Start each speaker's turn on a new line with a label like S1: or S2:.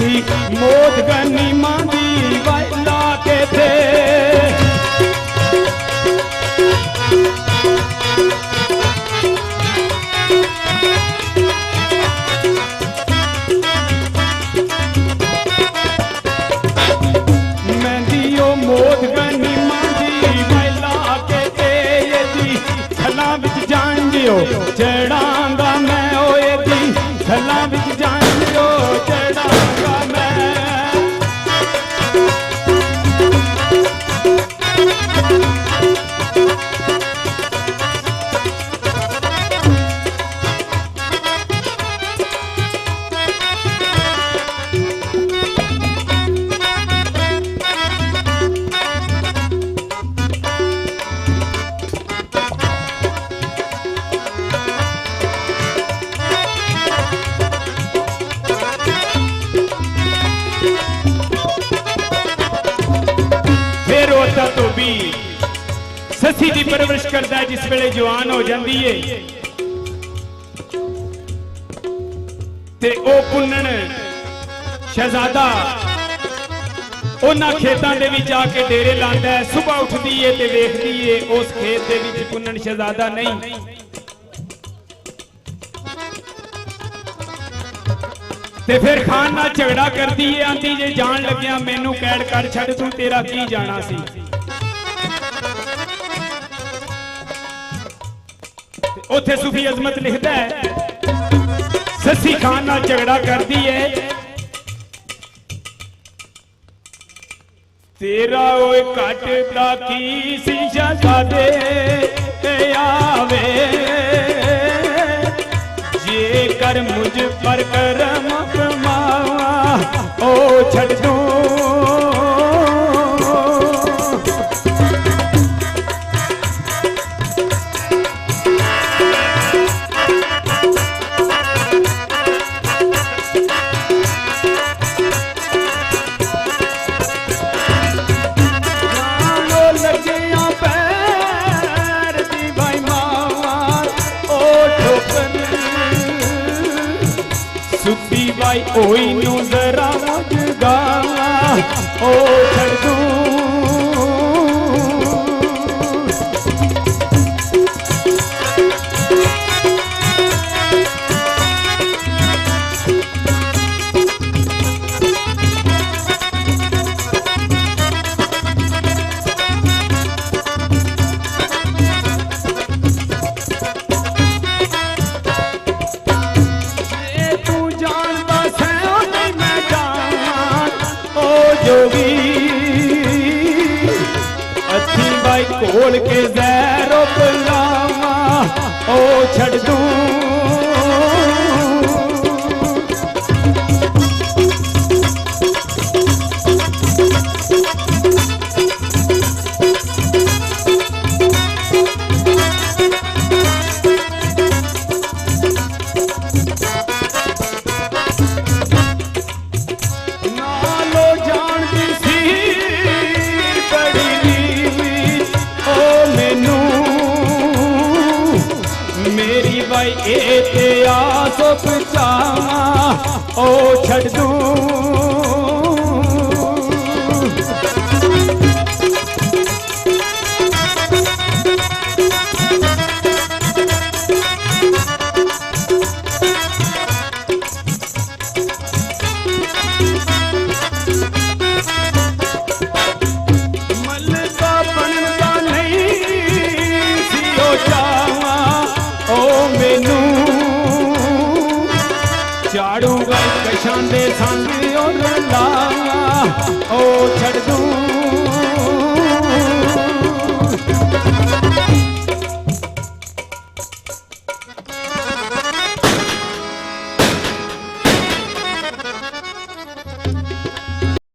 S1: सी मौत गनी मांदी वाला के थे मेहंदियों मौत गनी मांदी वाला के थे ये दी छला विच जान दियो चढ़ांगा मैं ओए दी छला विच जान दियो चढ़ांगा मैं तो भी ससी की परवरिश करता है जिस वेले जवान हो जाती है ते ओ पुन्नन शहजादा उन्हां खेतां दे विच जाके डेरे लांदा है सुबह उठदी है ते वेखदी है उस खेत दे विच पुन्नन शहजादा नहीं ते फिर खान नाल झगड़ा करदी है आंदी जे जान लग्या मैनू कैद कर छड़ तू तेरा की जाना सी उथे सूफी अजमत लिखता है ससी खान नाल झगड़ा करदी है तेरा ओए कटदा की सी शहजादे आवे जे कर मुझ पर करम कमावा ओ छड़ दूं भाई ओई नू जरा मुझगा ओ छड़ दूं खोल के जहरो पिलावा ओ छड़ दूं आसो पचावा ओ छड़ दूं मलका बनता नहीं सियो चावा ओ मैनू झाड़ूगा कशां दे संग